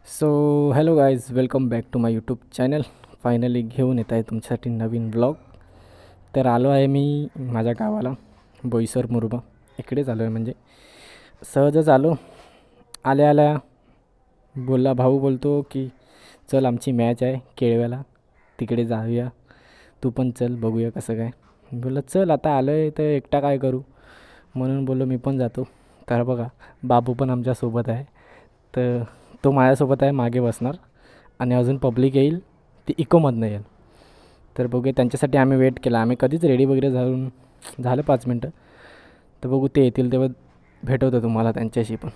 So hello guys, welcome back to my YouTube channel. Finally घेऊन येत आहे तुमच्यासाठी नवीन ब्लॉग. तर आलो आहे मी माझ्या गावाला, बोईसर मुरबा इकडेच आलो आहे. म्हणजे सहजच आलो. आल्या आल्या भाऊ बोलतो की चल आमची मॅच आहे केळव्याला, तिकडे जाऊया, तू पण चल, बघूया कसं काय. बोललं चल, आता आलो आहे तर एकटा काय करू, म्हणून बोललो मी पण जातो. तर बघा, बाबू पण आमच्यासोबत आहे. तर तो माझ्यासोबत आहे, मागे बसणार. आणि अजून पब्लिक येईल, ती इकोमधनं येईल. तर बघूया, त्यांच्यासाठी आम्ही वेट केला. आम्ही कधीच रेडी वगैरे झालं 5 मिनटं. तर बघू ते येतील तेव्हा भेटवतो तुम्हाला त्यांच्याशी पण.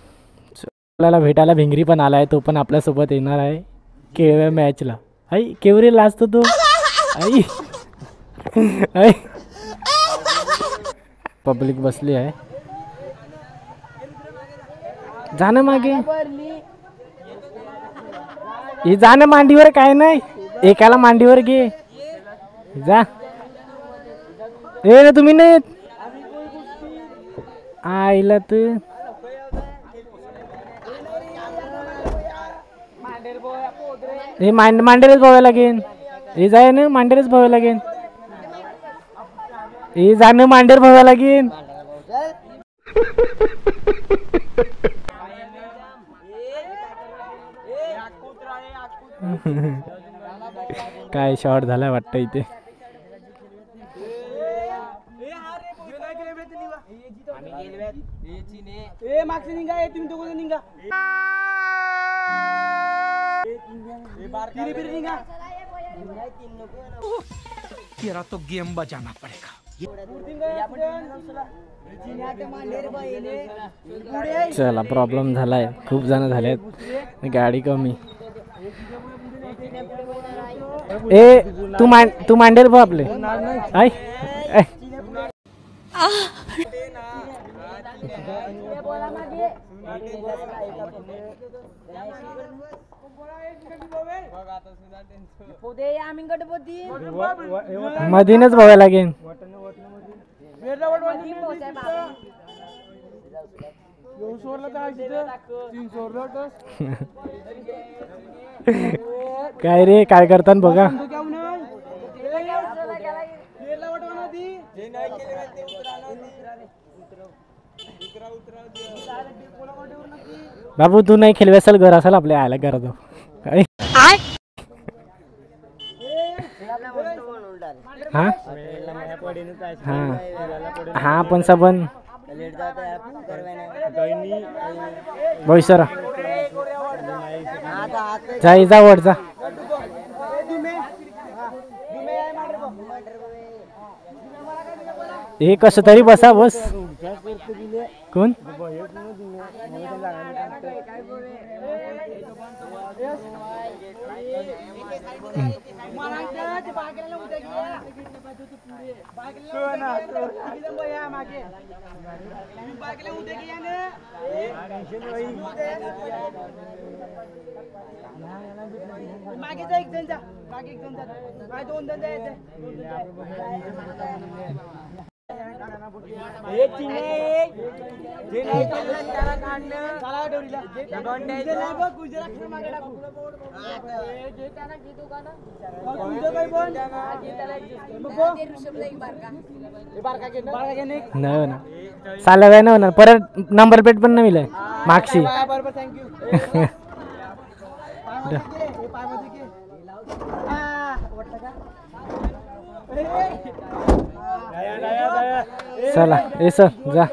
आपल्याला भेटायला भिंगरी पण आला आहे, तो पण आपल्यासोबत येणार आहे केळव्या मॅचला. आई केवरी लाजतो तो, आई आई. पब्लिक बसली आहे, जाणं मागे. हे जाणं मांडीवर, काय नाही, एकाला मांडीवर घे जा. ए तुम्ही नाही येत आईला तू. हे मांडेरच भावा लागेन, हे जाय ना मांडेरच भावा लागेन, हे जाणं मांडेर भावा लागेन. काय शॉर्ट झाला वाटतं इथे. तेरा तो गेम बजाना पड़ेगा. चला, प्रॉब्लेम झालाय, खूप जण झालेत, गाडी कमी. ए तू मांडेल बा आपले आई. मधीनच बघायला लागेल. काय रे, काय करतात बघा. बाबू तू नाही खेळवे, असेल घर असेल आपल्या आयला घरात. हाँ हाँ हाँ पण सबन बोईसर जा वर जा. हे कसं तरी बसा, बस. कोण नाही ना, साला काय नाही होणार, परत नंबर प्लेट पण नाही मिळाली मागशी. चला ए सर जा.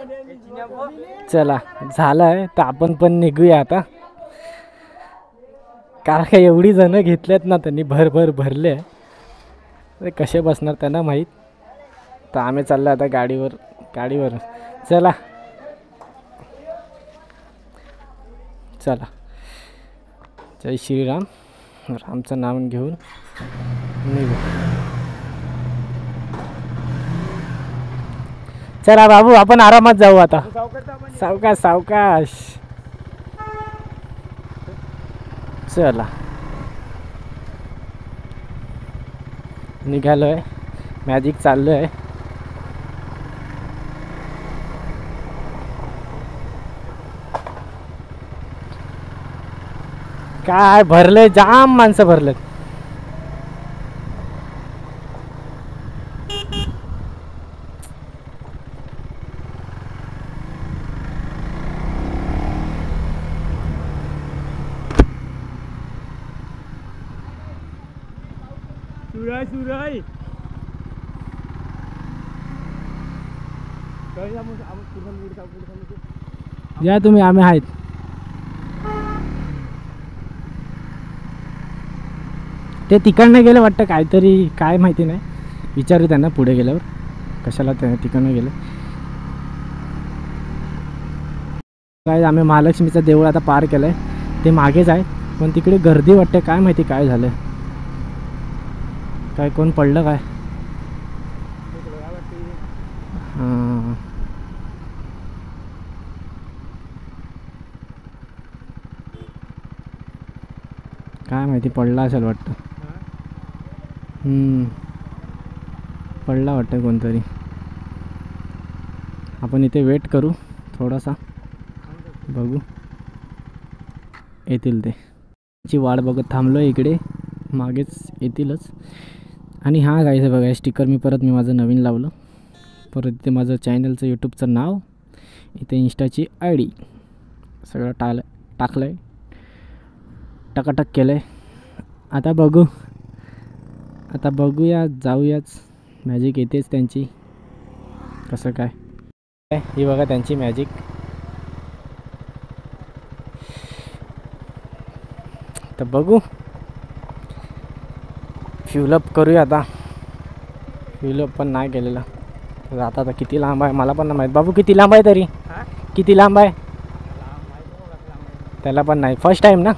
चला, झालं आहे तर आपण पण निघूया आता, कारण का एवढी जणं घेतल्यात ना त्यांनी, भरले. कसे बसणार त्यांना माहीत. तर आम्ही चाललो आता गाडीवर. चला चला, जय श्रीराम. रामचं नाव घेऊन निघू. चला बाबू, आपण आरामात जाऊ आता, सावकाश. चला निघालोय, मॅजिक चाललो आहे. काय भरले, जाम माणसं भरलेत. सुराई या तुम्ही, आम्ही आहेत. ते तिकडनं गेले वाटतं, काहीतरी काय माहिती नाही, विचारू त्यांना पुढे गेल्यावर कशाला ते तिकडनं गेले. काय आम्ही महालक्ष्मीचं देऊळ आता पार केलंय, ते मागेच आहे, पण तिकडे गर्दी वाटते. काय माहिती काय झालं, काय कोण पडलं काय. हां काय माहिती, पडला असेल वाटतं. पडला वाटतं कोणतरी. आपण इथे वेट करू थोडासा, बघू येतील ते. ची वाट बघत थांबलो इकडे, मागेच येतीलच. आणि हां गाईज बघा, स्टिकर मी माझं नवीन लावलं. परत इथे माझं चॅनलचं यूट्यूबचं नाव, इथे इंस्टाची ID सगळं टाकलं आहे, टकाटक केलं आहे. आता बघूया, जाऊयाच. मॅजिक येतेच त्यांची, कसं काय. ही बघा त्यांची मॅजिक. तर बघू, फ्युलअप करूया आता. फ्युलअप पण नाही केलेलं. आता किती लांब आहे मला पण नाही माहीत. बाबू किती लांब आहे तरी, किती लांब आहे त्याला पण नाही. फर्स्ट टाईम ना,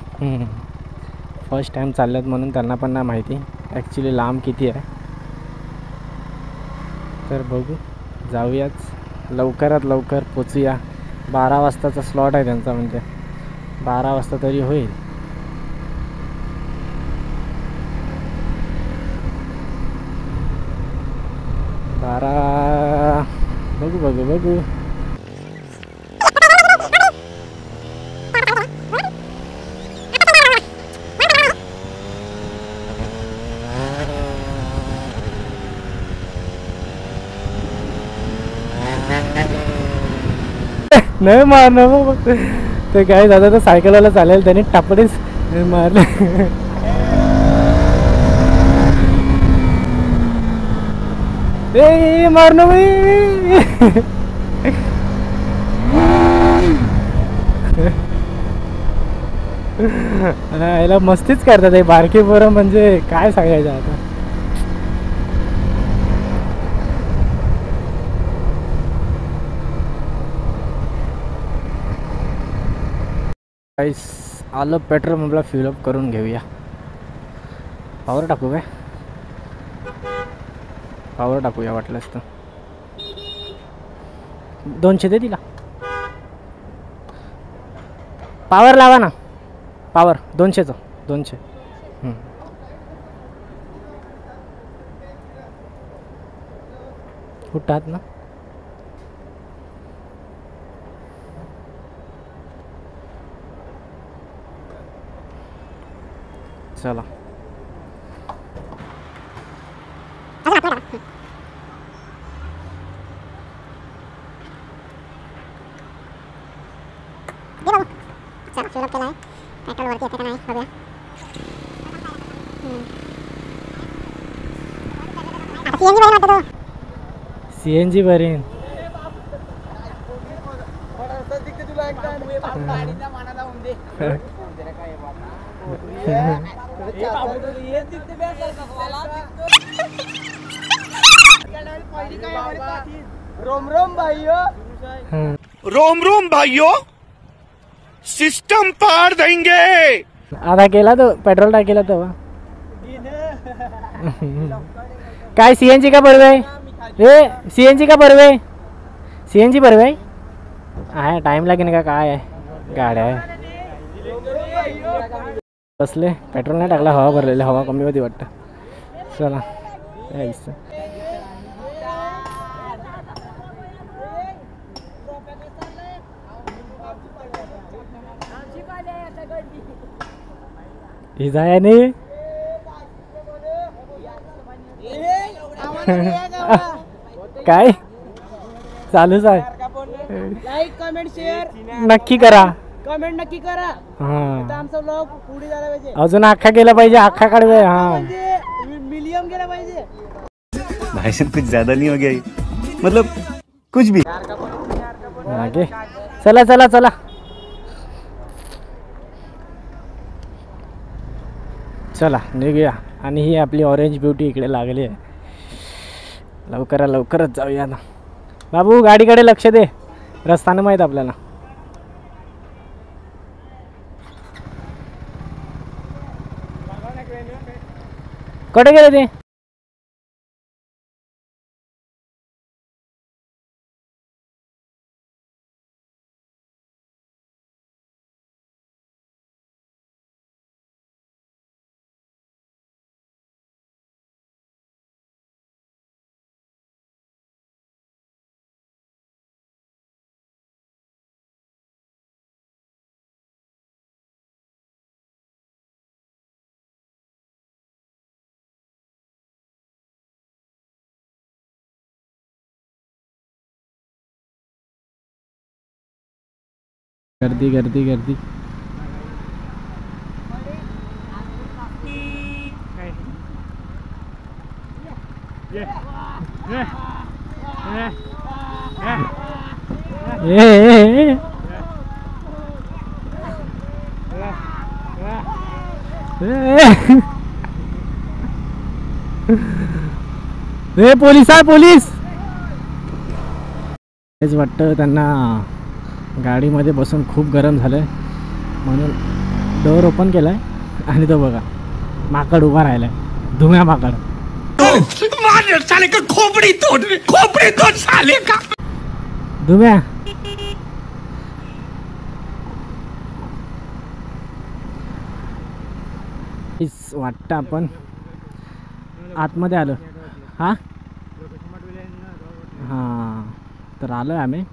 फर्स्ट टाईम चालल्यात म्हणून त्यांना पण नाही माहिती ॲक्च्युली लांब किती आहे. तर बघू, जाऊयाच, लवकरात लवकर पोचूया. 12 वाजताचा स्लॉट आहे त्यांचा, म्हणजे 12 वाजता तरी होईल. बघू. नाही मारणार ते काय दादा, तर सायकलवाला चालेल, त्याने टापडीच मारले. ए मारनो याला मस्तीच करतात हे बारकी पोरं, म्हणजे काय सांगायचं आता. आलं पेट्रोल, मला फिलअप करून घेऊया. पावर टाकू काय, पावर टाकूया वाटलंच तर. 200 दे तिला, पावर लावा ना, पावर 200चं 200. कुठात ना, चला. CNG भरेन. रोम रोम भाइयों, रोम रोम भाइयों, सिस्टम पार देंगे. आधा केला तो पेट्रोल टाकेला तेव्हा. काय CNG का भरवे, CNG का भरवे, CNG भरवे आहे. टाइम लागेल का काय आहे, गाड्या आहे बसले. पेट्रोल नाही टाकला, हवा भरलेली, हवा कमी होती वाटतं. चला यायचं. ही जाय नाही काय चालूच आहे. लाईक कमेंट शेअर नक्की करा. कमेंट नक्की करा. हा आमचा व्लॉग पुढे झाला पाहिजे. अजून अख्खा गेला पाहिजे. अख्खा काढवे. हा म्हणजे मिलियन गेला पाहिजे. भाई साहब कुछ ज्यादा नहीं हो गया ये? मतलब कुछ भी. मागे चला चला चला. चला निघूया. आणि ही आपली ऑरेंज ब्युटी इकडे लागली आहे. लवकरच जाऊया ना. बाबू गाडीकडे लक्ष दे. रस्ता नाही माहीत आपल्याला. कुठे गेले ते? गर्दी गर्दी गर्दी. पोलीस आहे पोलीस. हेच वाटतं त्यांना गाडीमध्ये बसून खूप गरम झालंय म्हणून डोअर ओपन केलाय. आणि तो बघा माकड उभा राहिलाय. धुम्या माकड. साले का खोपड़ी तोड़ साले का. धुम्या वाटतं आपण आतमध्ये आलो. हा हां तर आलो आहे आम्ही.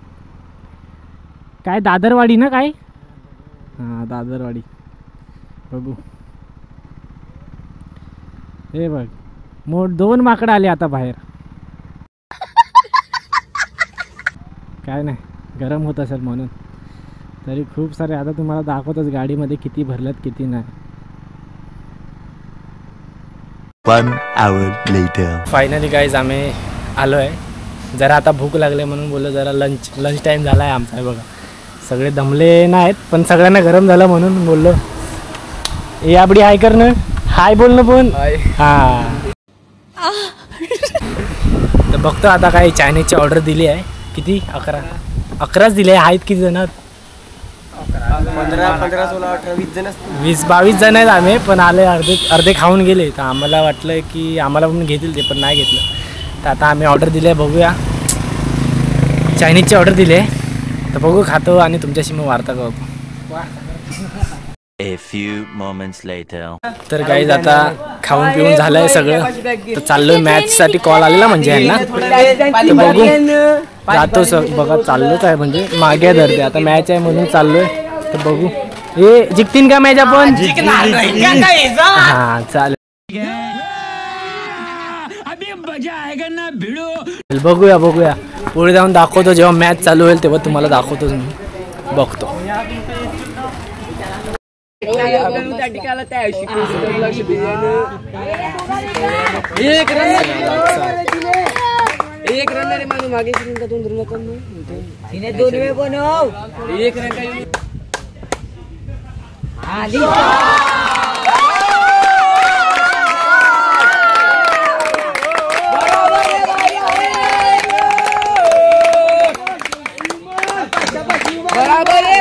काय दादरवाडी ना काय. हां दादरवाडी. बघू. हे बघ दोन माकडं आले आता बाहेर. काय नाही गरम होत असेल म्हणून. तरी खूप सारे आता तुम्हाला दाखवतच गाडीमध्ये किती भरल्यात किती नाही. 1 hour later. फायनली गाईज आम्ही आलो आहे. जरा आता भूक लागले म्हणून बोललो जरा लंच टाईम झाला आहे आमचा. बघा सगळे दमले नाहीत पण सगळ्यांना गरम झालं म्हणून बोललो ए आपडी हाय कर ना. हाय बोल ना पण. हां तर बघतो आता काय चायनीजची ऑर्डर दिली आहे. किती 11 दिले आहेत. किती जण? 15, 16, 18, 20 जण. 20-22 जण आहेत आम्ही. पण आले अर्धे खाऊन गेले. तर आम्हाला वाटलं की आम्हाला पण घेतील ते पण नाही घेतलं. तर आता आम्ही ऑर्डर दिली आहे. बघूया चायनीजची ऑर्डर दिली आहे तर बघू खातो आणि तुमच्याशी मग वार्ता करतो. A few moments later. तर गाईज आता खाऊन पिऊन झालंय सगळं. तर चाललोय मॅचसाठी. कॉल आलेला म्हणजे यांना. तर बघू जातो बघा चाललोच आहे म्हणजे मागे धरते आता मॅच आहे म्हणून चाललोय. तर बघू हे जिंकतीन का मॅच आपण. हां चालेल. बघूया पुढे जाऊन दाखवतो. जेव्हा मॅच चालू होईल तेव्हा तुम्हाला दाखवतोच मी. बघतो. एक रन रे मागे मागे 2 वेळ बनव. एक रन आली. बराबर आहे.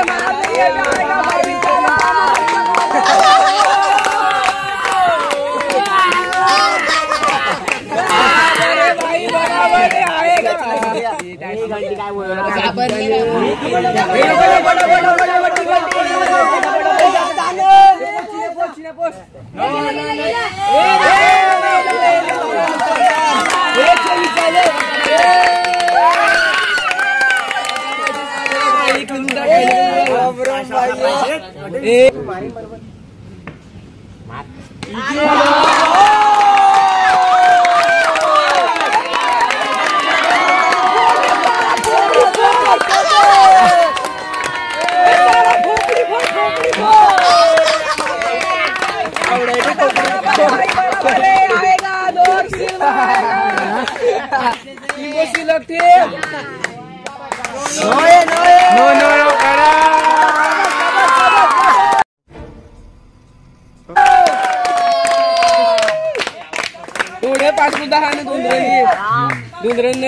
थोडे 5-10 आणि 2 रन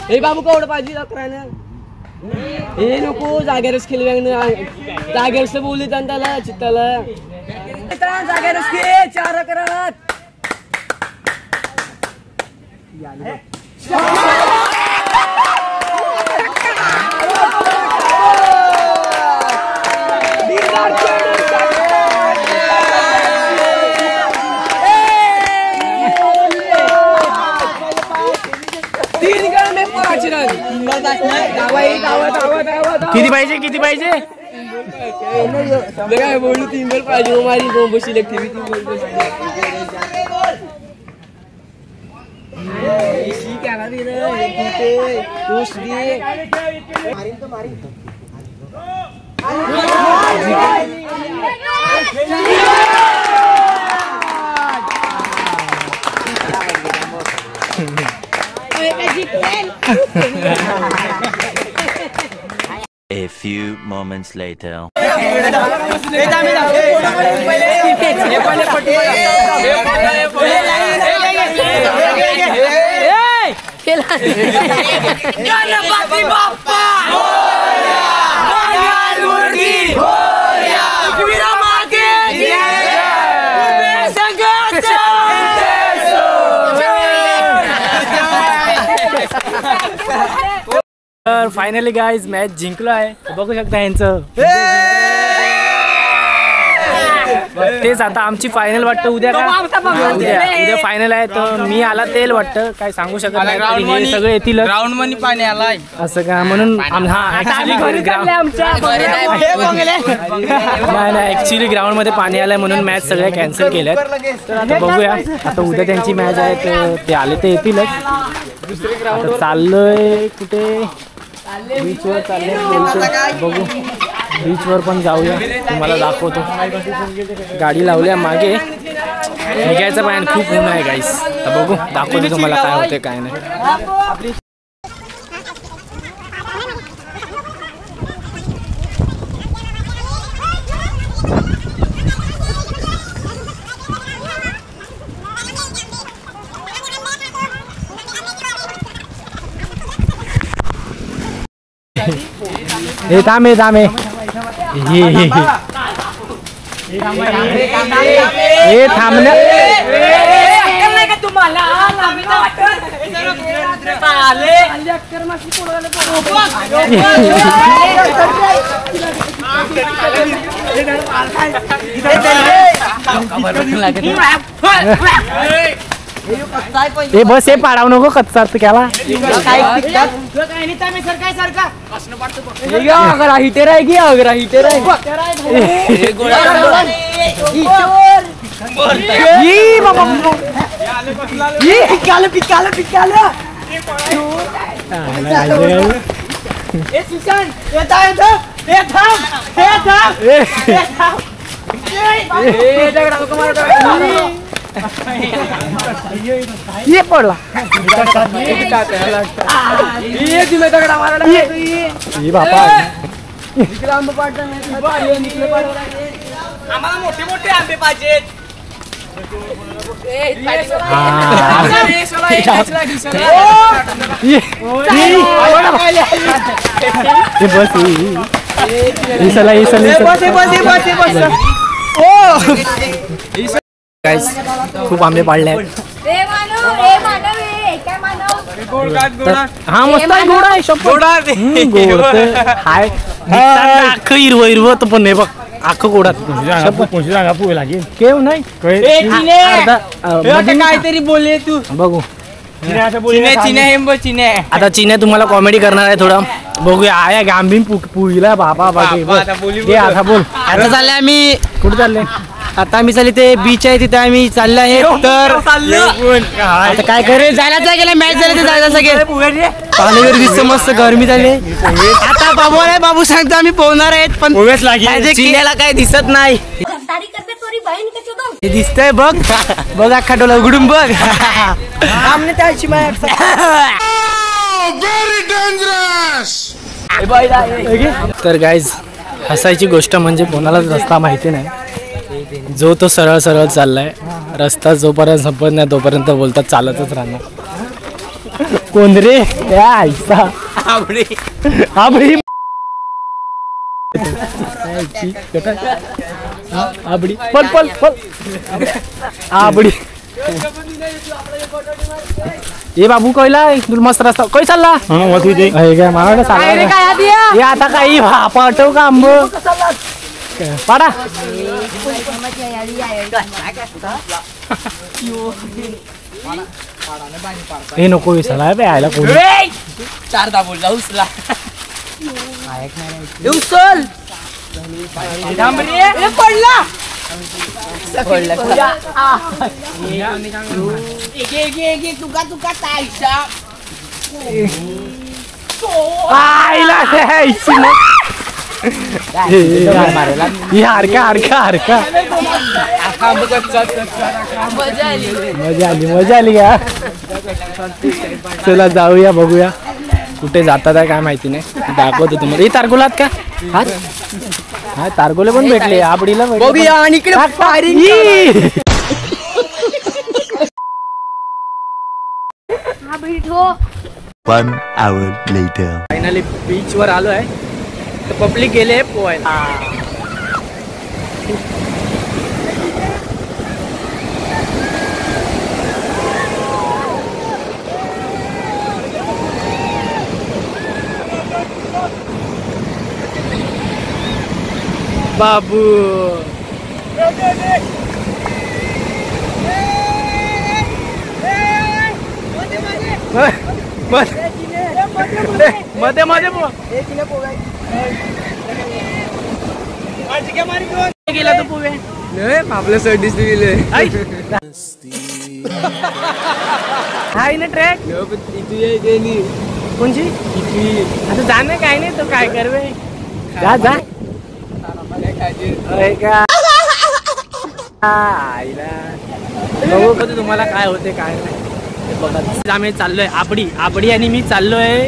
हे बाबू केवढं पाहिजे 11 हे नको जागेवरच खेळ जागेवरच बोलले त्याला चित्ताला जागेवरच खेळ 4 करत किती पाहिजे काय बोलू 3 बॉल पाहिजे माझी 2 बशी लागते 3 ball A few moments later. Ganpati Bappa मंगलमूर्ती विरामागे तर फायनली गाईज मॅच जिंकलो आहे बघू शकता यांचं तेच आता आमची फायनल वाटतं उद्या का उद्या फायनल आहे तर मी आला तेल वाटतं काय सांगू शकत नाही हे सगळे येतील ग्राउंड मध्ये पाणी आलाय असं का म्हणून नाही ऍक्च्युली ग्राउंड मध्ये पाणी आलंय म्हणून मॅच सगळ्या कॅन्सल केल्यात तर आता बघूया आता उद्या त्यांची मॅच आहे तर ते आले ते येतीलच आता चाललोय कुठे बीचवर चाललंय बघू बीचवर पण जाऊया तुम्हाला दाखवतो गाडी लावल्या मागे निघायचं पण खूप ऊन आहे गाईस तर बघू दाखवतो तुम्हाला काय होते काय नाही हे थांबे हे थांबण्या तुम्हाला हे बस हे पाडाव नको कच्चा त्याला हिटर आहे की अगरा हिटर आहे ये पडला बापा आम्हाला मोठे मोठे आंबे पाहिजेत खूप आंबे पाडले आहेत हा मस्त आहे गोड आहे गोड हाय अख्खं हिरवं तर पण नाही बघ अख्खं गोडात केव नाही काहीतरी बोलले तू बघू चिन्या आता चिन्या तुम्हाला कॉमेडी करणार आहे थोडं बघूया. आया गांभीर पुईला बाबा बाबा आता बोल. आता चालले आम्ही कुठे चालले? आता आम्ही चालले ते बीच आहे तिथे आम्ही चालले आहे. तर आता काय करे जायला गेलं मॅच झाले ते जायला सगळे पाणी वगैरे दिसतं मस्त गरमी झाली. आता बाबू आहे बाबू सांगतो आम्ही पोहणार आहेत पण चिन्याला काय दिसत नाही. हे दिसतंय बघ बघ अख्खा डोला उघडून बघ. तर गाईज हसायची गोष्ट म्हणजे कोणालाच रस्ता माहिती नाही. जो तो सरळ सरळ चाललाय. रस्ता जोपर्यंत संपत नाही तोपर्यंत बोलतात चालतच राहणार. कोण रे या आईसा आबडी आबडी पल पल पल आबडी. ए बाबू कयला तुला मस्त रस्ता कय चालला काय मला चालला आता काही पाठव का आंब पाडा. हे नको विसरला प्यायला कोणी चारदा बोल जाऊस ला हारका हारका हारका मजा आली का. चला जाऊया बघूया कुठे जातात आहे काय माहिती नाही. दाखवतो तुम्हाला. हे तारगोलात का हा तारगोले पण भेटले आबडीला बघूया आणि इकडे1 hour later. फायनली बीच वर आलो आहे. तर पब्लिक गेले पोहायला. बाबू मध्ये मध्ये गेला तो पोवे आपल्या सर्टिस गेले हाय ना ट्रॅक कोणची आता जाणं काय नाही तो काय करवे जा जा बघू तुम्हाला काय होते काय नाही बघा. आम्ही चाललोय आबडी आबडी आणि मी चाललोय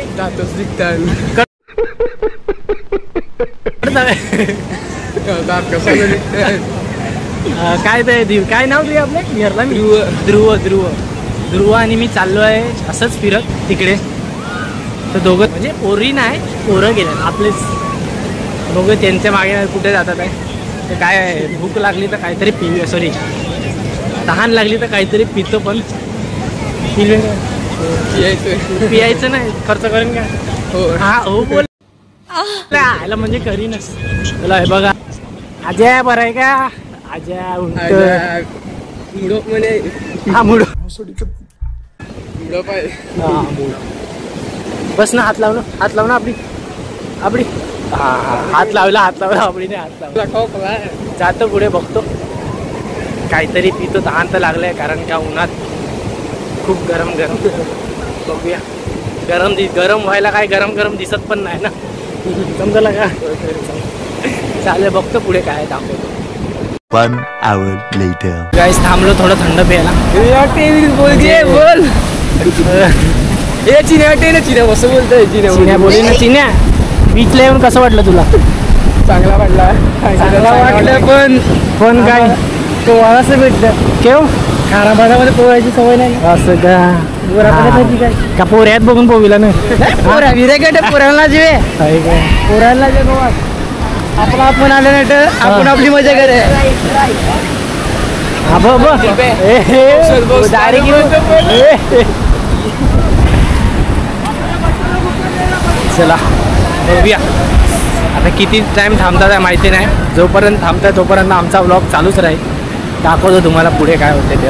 काय ते काय नाव तुझे आपल्या घरला मी ध्रुव ध्रुव ध्रुव आणि मी चाललोय असंच फिरत तिकडे. तर दोघं म्हणजे पोरी नाही पोरं गेल्यात आपलेच दोघं. त्यांच्या मागे कुठे जातात आहे तर काय भूक लागली तर काहीतरी पिऊया सॉरी तहान लागली तर काहीतरी पितो पण पियायचं नाही खर्च करेन का. हा हो बोल आयला म्हणजे करीनच. तुला हे बघा अजय बरं आहे का अजय हा मुडो बस ना हात लावलं आपली आपली हा हात लावला आपलीने हात लावला. जातो पुढे बघतो काहीतरी पितो. तहान तर लागलंय कारण का उन्हात खूप गरम बघूया. गरम व्हायला काय गरम दिसत पण नाही ना समजलं का. चालेल बघतो पुढे काय दाखवतो. 1 hour later. गाईस थांबलो थोडं थंड प्यायला. बोल हे चिन्या मस्त बोलतोय चिन्या बोली ना चिन्या बीचला येऊन कसं वाटलं तुला. चांगला वाटलं पण काय पोहायला भेटलं केव खाना भागामध्ये पोहायची सवय नाही असं का पोऱ्यात बघून पोविला ना पोरा विरेकडे पोरांना जे पोरांना जे आपला आपण आले नाही तर आपण आपली मजा करे. चला बघूया आता किती टाइम थांबतात आहे माहिती नाही. जोपर्यंत थांबताय तोपर्यंत आमचा व्लॉग चालूच राहील. दाखवतो तुम्हाला पुढे काय होते ते.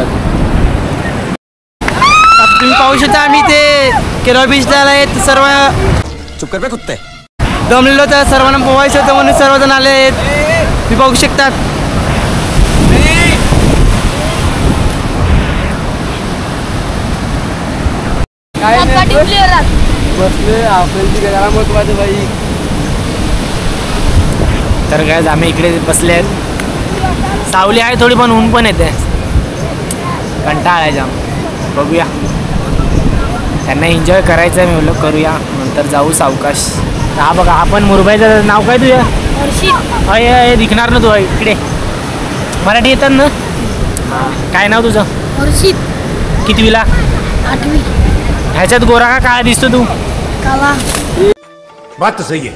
तुम्ही पाहू शकता आम्ही ते केरळ बीचला आहेत सर्व. चुप कर बे कुत्ते. दमलेलो तर सर्वांना पोहायचं होतं म्हणून सर्वजण आले आहेत. तुम्ही पाहू शकतात. तर काय आम्ही इकडे बसले आहेत. सावली आहे थोडी पण ऊन पण येते. कंटाळा आहे जाम. बघूया त्यांना एन्जॉय करायचं आहे. मी बोललो करूया नंतर जाऊ सावकाश. हा बघा आपण मुरबाईचं नाव काय तुझं? अय दिखणार ना तू इकडे. मराठी येतात ना? काय नाव तुझं? हर्षित. कितवीला? 8वी. ह्याच्यात गोरा का काळा दिसतो तू? काला. बात तो सही है.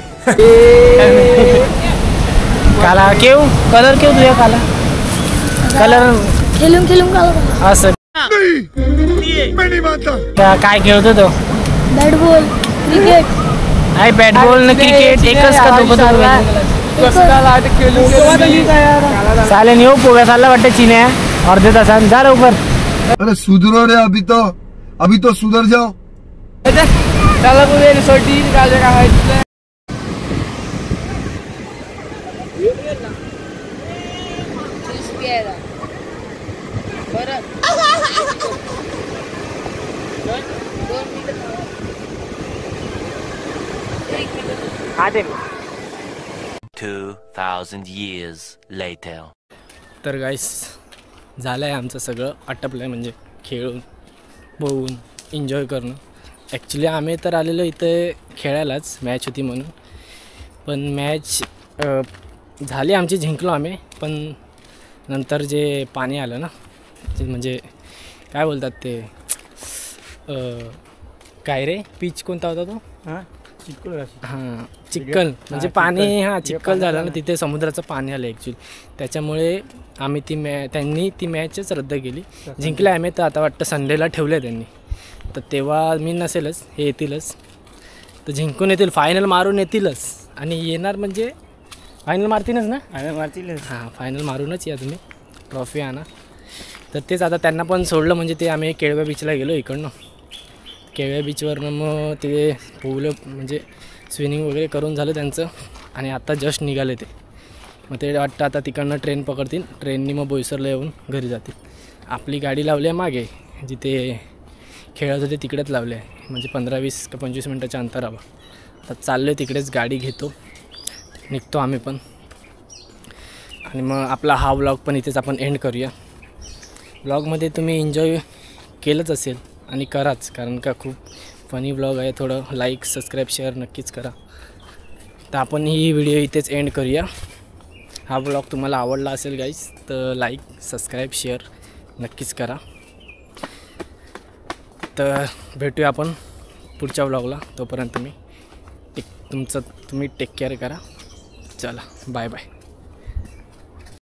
काला केव कलर केव तुझ्या काला कलर खेळून खेळून काला. असं काय खेळतो तो? Bat ball, cricket. आहे बॅट बॉल न क्रिकेट एकच का दोघं चालेल. येऊ पोव्या चालला वाटतं चिन्या अर्ध्या तासात. जा लवकर. अरे सुधरो रे अभी तो सुधर जाओ. हा ते 2,000 years later. तर गाईस झालं आहे आमचं सगळं आटपलं आहे. म्हणजे खेळून पोहून एन्जॉय करणं. ॲक्च्युली आम्ही तर आलेलो इथे खेळायलाच. मॅच होती म्हणून. पण मॅच झाली आमची. जिंकलो आम्ही. पण नंतर जे पाणी आलं ना म्हणजे काय बोलतात ते काय रे पिच कोणता होता तो? हां चिखल. म्हणजे पाणी चिखल झालं ना तिथे. समुद्राचं पाणी आलं ॲक्च्युली. त्याच्यामुळे आम्ही त्यांनी ती मॅचच रद्द केली. जिंकले आम्ही. तर आता वाटतं संडेला ठेवलं आहे त्यांनी. तर तेव्हा मी नसेलच. हे येतीलच. तर जिंकून येतील. फायनल मारून येतीलच. आणि येणार म्हणजे फायनल मारतीलच ना? फायनल मारतीलच. हां फायनल मारूनच या तुम्ही. ट्रॉफी आणा. तर तेच आता त्यांना पण सोडलं. म्हणजे ते आम्ही केळव्या बीचला गेलो इकडनं. केळव्या बीचवरनं मग ते पोहलं म्हणजे स्विमिंग वगैरे करून झालं त्यांचं. आणि आता जस्ट निघाले ते. मग ते वाटतं आता तिकडनं ट्रेन पकडतील. ट्रेननी मग बोईसरला येऊन घरी जातील. आपली गाडी लावली आहे मागे जिथे खेळत होते तिकडेच लावले आहे. म्हणजे 15-20 का 25 मिनटाच्या अंतरावर. आता चाललो आहे तिकडेच. गाडी घेतो निघतो आम्ही पण. आणि मग आपला हा व्लॉग पण इथेच आपण एंड करूया. व्लॉगमध्ये तुम्ही एन्जॉय केलंच असेल आणि कराच. कारण का खूप फनी व्लॉग आहे. थोडं लाईक सबस्क्राईब शेअर नक्कीच करा. तर आपण ही व्हिडिओ इथेच एंड करूया. हा व्लॉग तुम्हाला आवडला असेल गाईज तर लाईक सबस्क्राईब शेअर नक्कीच करा. तर भेटूया आपण पुढच्या व्लॉगला. तोपर्यंत तुम्ही टेक केअर करा. चला बाय बाय.